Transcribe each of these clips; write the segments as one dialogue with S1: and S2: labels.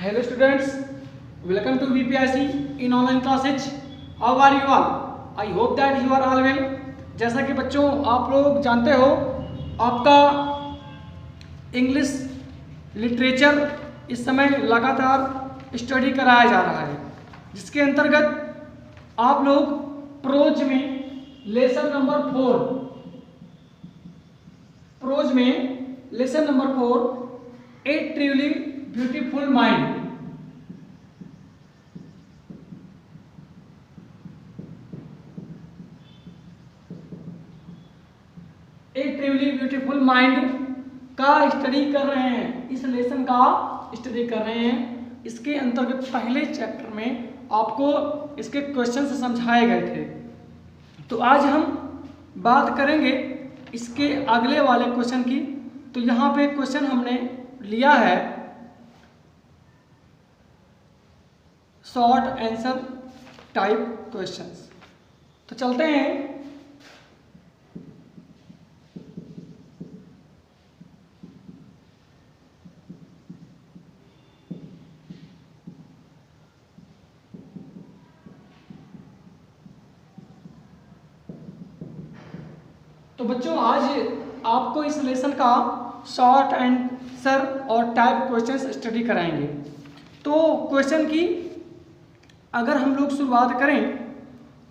S1: Hello students, welcome to VPIC in online classes. How are you all? I hope that you are all well. जैसा कि बच्चों आप लोग जानते हो, आपका इंग्लिश लिटरेचर इस समय लगातार स्टडी कराया जा रहा है, जिसके अंतर्गत आप लोग प्रोज में लेसन नंबर 4 ए ट्रूली ब्यूटीफुल माइंड, ए ट्रूली ब्यूटीफुल माइंड का स्टडी कर रहे हैं। इस लेसन का स्टडी कर रहे हैं। इसके अंतर्गत पहले चैप्टर में आपको इसके क्वेश्चन समझाए गए थे। तो आज हम बात करेंगे इसके अगले वाले क्वेश्चन की। तो यहाँ पे क्वेश्चन हमने लिया है शॉर्ट आंसर टाइप क्वेश्चंस। तो चलते हैं। तो बच्चों आज आपको इस लेसन का शॉर्ट आंसर और टाइप क्वेश्चंस स्टडी कराएंगे। तो क्वेश्चन की अगर हम लोग शुरुआत करें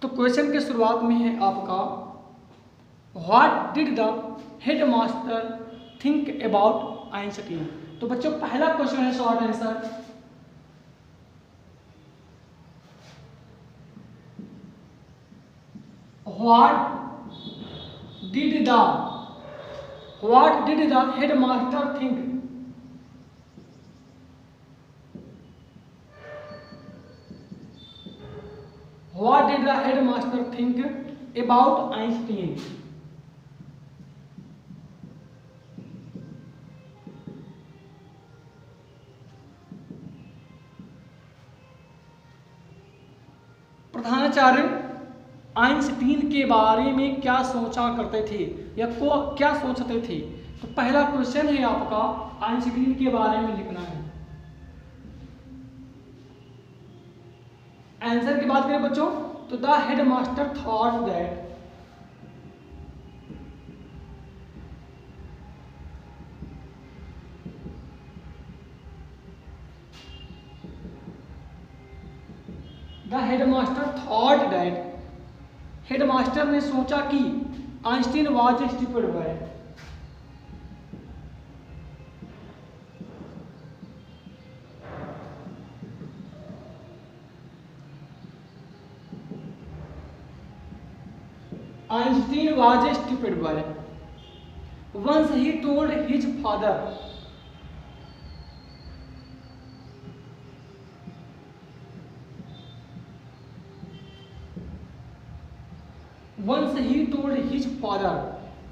S1: तो क्वेश्चन के शुरुआत में है आपका what did the head master think about Einstein. तो बच्चों पहला क्वेश्चन है short answer, what did the headmaster think What did the headmaster think about Einstein? प्रधानाचार्य आइंस्टीन के बारे में क्या सोचा करते थे या क्या सोचते थे। तो पहला क्वेश्चन है आपका आइंस्टीन के बारे में लिखना है। आंसर की बात करें बच्चों तो the headmaster thought that headmaster ने सोचा कि Einstein was stupid boy. Einstein was a stupid boy. Once he told his father.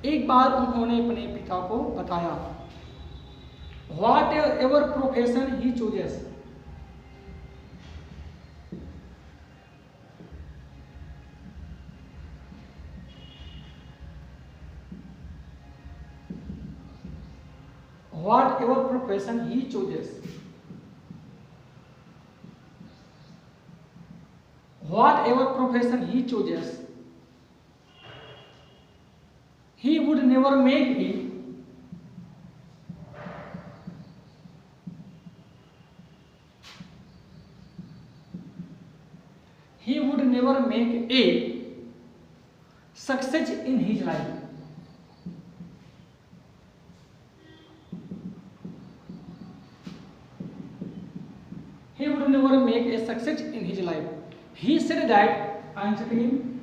S1: एक बार उन्होंने अपने पिता को बताया। Whatever profession he chooses. Whatever profession he chooses. Whatever profession he chooses, he would never make a success in his life. He would never make a success in his life. He said that Einstein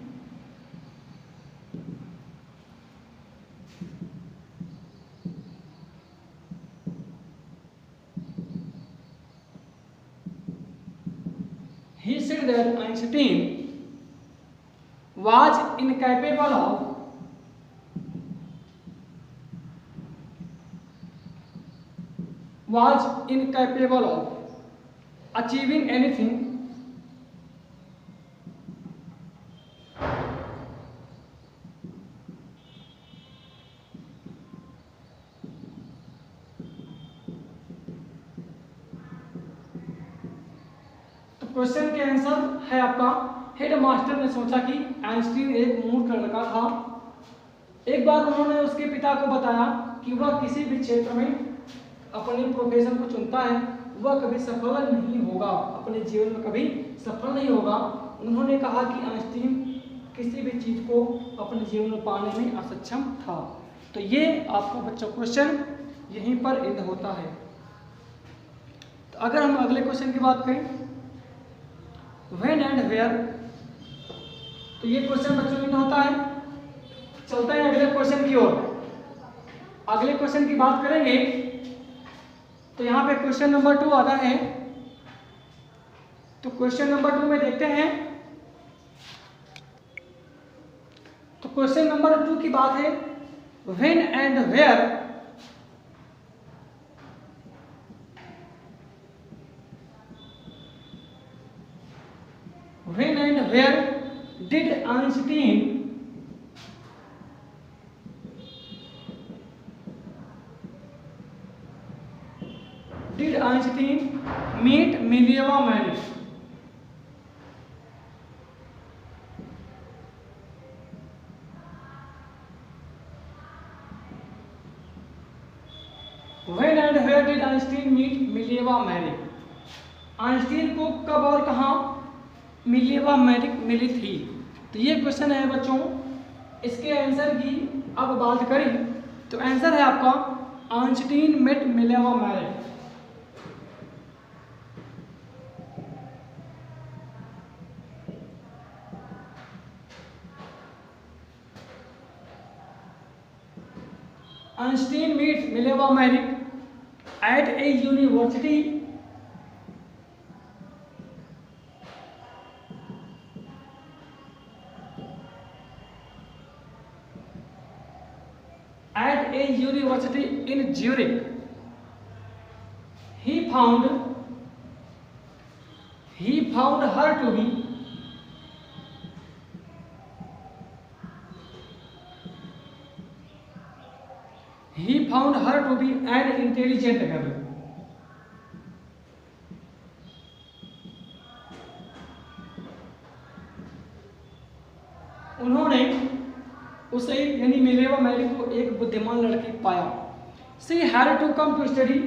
S1: was incapable of achieving anything question के answer है आपका, head master ने सोचा कि Einstein एक मूर्ख लड़का था। एक बार उन्होंने उसके पिता को बताया कि वह किसी भी क्षेत्र में अपने प्रोफेशन को चुनता है वह कभी सफल नहीं होगा, अपने जीवन में कभी सफल नहीं होगा। उन्होंने कहा कि आइंस्टीन किसी भी चीज को अपने जीवन में पाने में असक्षम था। तो ये आपका बच्चों क्वेश्चन यहीं पर एंड होता है। तो अगर हम अगले क्वेश्चन की बात करें, व्हेन एंड वेयर, तो ये क्वेश्चन बच्चों एंड होता है। चलते हैं अगले क्वेश्चन की ओर। अगले क्वेश्चन की बात करेंगे तो यहाँ पे क्वेश्चन नंबर 2 आता है। तो क्वेश्चन नंबर 2 में देखते हैं, तो क्वेश्चन नंबर 2 की बात है, when and where when and where did Einstein meet Mileva Malik? When and where did Einstein meet Mileva Malik? Einstein को कब और कहाँ मिलेवा मैरिक मिली थी? तो ये क्वेश्चन है बच्चों। इसके आंसर की अब बात करें तो आंसर है आपका, Einstein met Mileva Maric. Einstein meet Mileva Maric at a university in Zurich. He found her to be an intelligent girl. उन्होंने उसे यानी मिलेवा मैरिक को एक बुद्धिमान लड़की पाया। She had to come to study.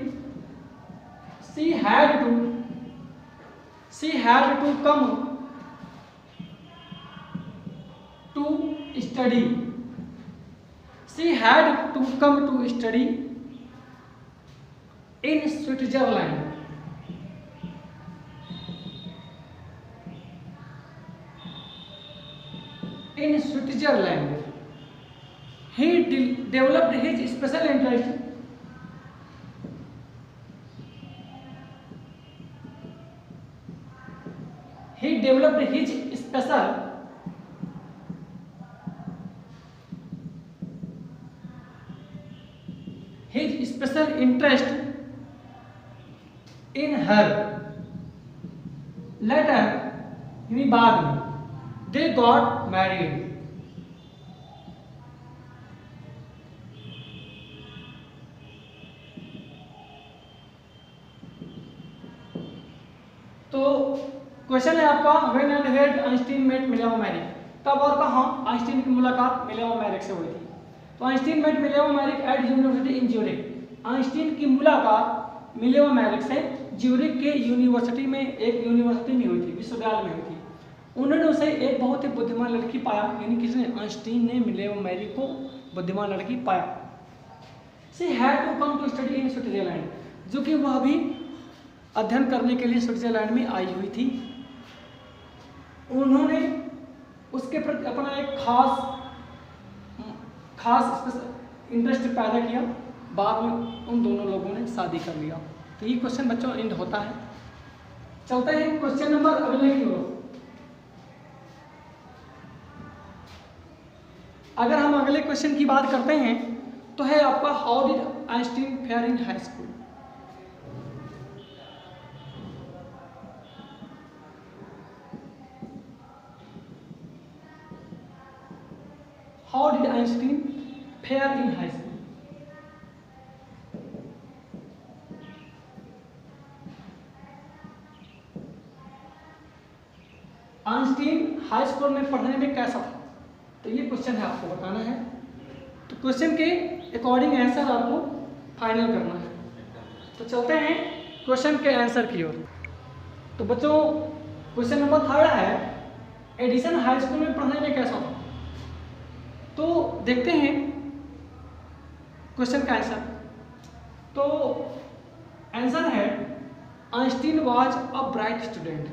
S1: She had to come to study. She had to come to study in Switzerland. In Switzerland, he developed his special interest. He developed his special interest in her. Later, यानी बाद में, they got married. तो question है आपका, when and where Einstein met Mileva Maric, कब और कहाँ Einstein की मुलाकात मिलेवा मैरिक से हुई थी? तो Einstein met Mileva Maric at university in Zurich. Einstein की मुलाकात मिलेवा मैरिक से ज्यूरिख के यूनिवर्सिटी में, एक यूनिवर्सिटी में हुई थी, विश्वविद्यालय में हुई थी। उन्होंने उसे एक बहुत ही बुद्धिमान लड़की पाया, यानी किसने? आइंस्टीन ने मिलेवा मैरिक को बुद्धिमान लड़की पाया। She had to come to study in Switzerland, जो कि वह भी अध्ययन करने के लिए स्विट्जरलैंड में आई हुई थी। उन्होंने उसके प्रति अपना एक खास इंटरेस्ट पैदा किया। बाद में उन दोनों लोगों ने शादी कर लिया। तो ये क्वेश्चन बच्चों एंड होता है। चलते हैं क्वेश्चन नंबर अगले की ओर। अगर हम अगले क्वेश्चन की बात करते हैं तो है आपका, how did Einstein fair in high school? How did Einstein fare in high school? Einstein high school में पढ़ने में कैसा था? तो ये क्वेश्चन है, आपको बताना है। तो क्वेश्चन के अकॉर्डिंग आंसर आपको फाइनल करना है। तो चलते हैं क्वेश्चन के आंसर की ओर। तो बच्चों क्वेश्चन नंबर 3 है, एडिसन हाई स्कूल में पढ़ने में कैसा था? तो देखते हैं क्वेश्चन का आंसर। तो आंसर है, Einstein was a bright student.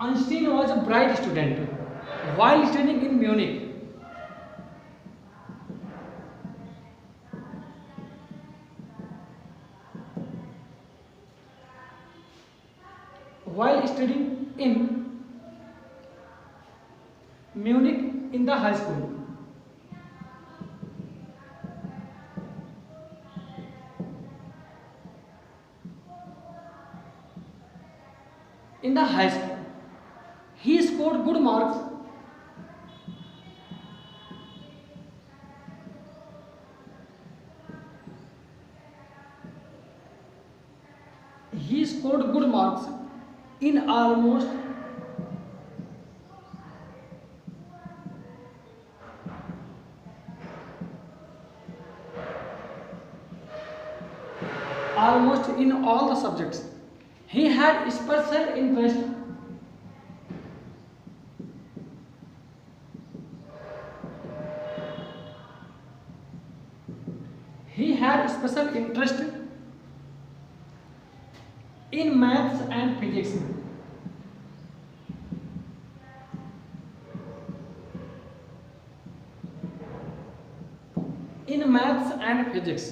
S1: Einstein was a bright student while studying in Munich. While studying in Munich in the high school. In the high school, he scored good marks. He scored good marks in almost in all the subjects. He had special interest in maths and physics. In maths and physics.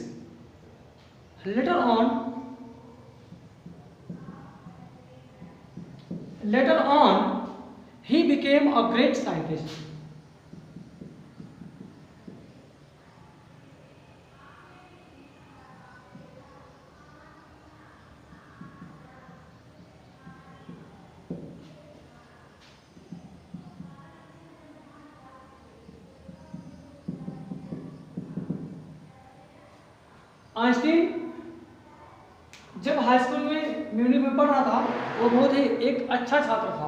S1: Later on, he became a great scientist. Einstein जब high school में Munich में पढ़ रहा था, वो बहुत ही एक अच्छा छात्र था।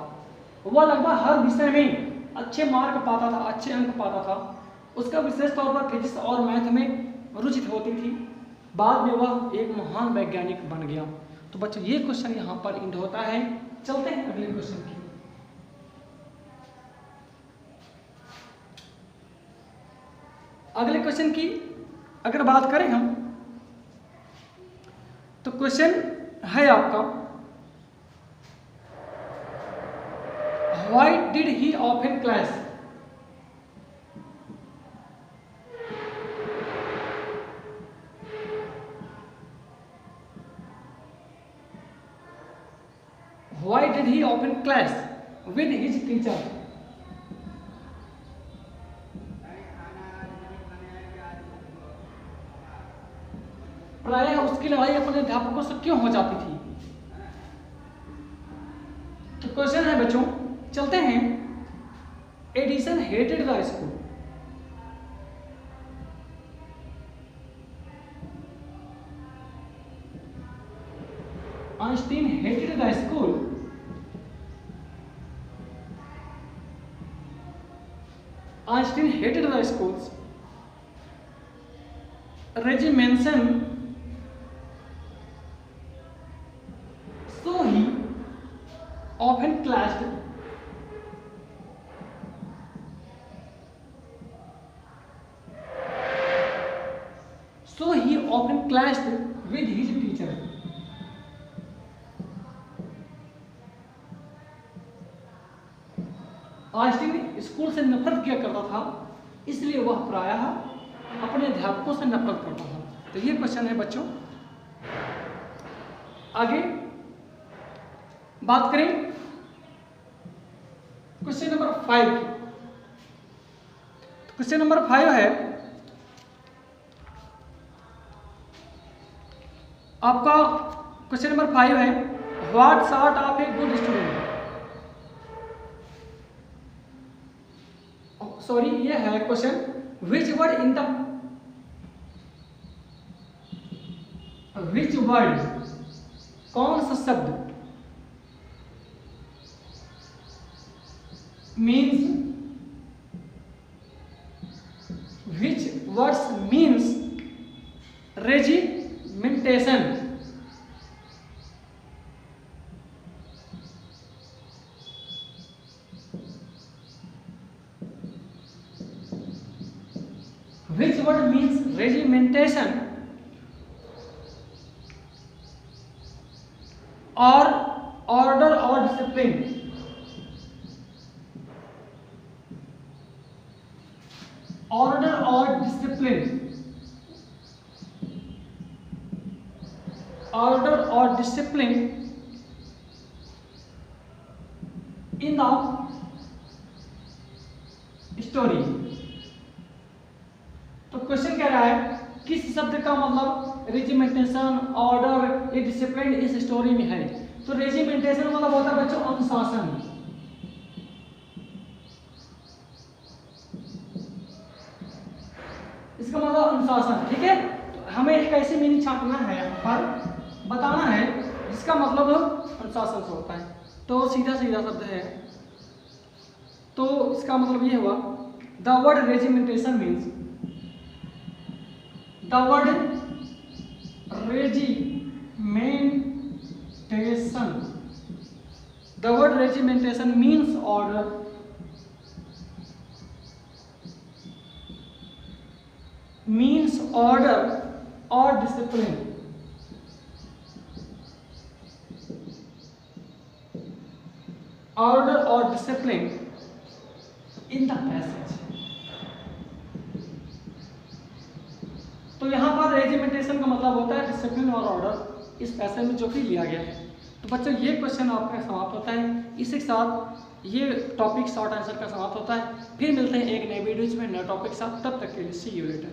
S1: वह लगभग हर विषय में अच्छे मार्क पाता था, अच्छे अंक पाता था। उसका विशेष तौर पर फिजिक्स और मैथ में रुचि होती थी। बाद में वह एक महान वैज्ञानिक बन गया। तो बच्चों ये क्वेश्चन यहाँ पर इंड होता है। चलते हैं अगले क्वेश्चन की। अगले क्वेश्चन की अगर बात करें हम, तो क्वेश्चन है आपका, why did he often class? Why did he often class with his teacher? प्रायः उसकी लड़ाई अपने अध्यापकों से क्यों हो जाती थी? तो क्वेश्चन है बच्चों, चलते हैं। Edison hated the school. Einstein hated the school. Einstein hated the schools. Regimentation. So he often clashed with his teacher. Einstein school से नफरत किया करता था, इसलिए वह प्रायः अपने अध्यापकों से नफरत करता था। तो ये क्वेश्चन है बच्चों। आगे बात करें क्वेश्चन नंबर 5 की। क्वेश्चन नंबर 5 है आपका। क्वेश्चन नंबर 5 है, what sort of a good student? Sorry, ये है question, which word in the which word कौन सा शब्द means which words means regimentation which word means regimentation or order or discipline order or discipline order or discipline in the story। तो question कह रहा है किस शब्द का मतलब रेजिमेंटेशन ऑर्डर या डिसिप्लिन इस स्टोरी में है। तो रेजिमेंटेशन मतलब होता है बच्चों अनुशासन, इसका मतलब अनुशासन। ठीक है, तो हमें एक ऐसी मीनिंग छापना है यहाँ पर, बताना है जिसका मतलब अनुशासन से होता है। तो सीधा सीधा शब्द है, तो इसका मतलब ये हुआ the word regimentation means the word regimentation the word regimentation means order or discipline order or discipline in the passage। तो यहाँ पर रेजिमेंटेशन का मतलब होता है डिसिप्लिन और ऑर्डर इस पैसेज में जो कि लिया गया है। तो बच्चों ये क्वेश्चन आपका समाप्त होता है, इसी के साथ ये टॉपिक शॉर्ट आंसर का समाप्त होता है। फिर मिलते हैं एक नए वीडियोज में नए टॉपिक के साथ, तब तक के लिए सी यू लेटर।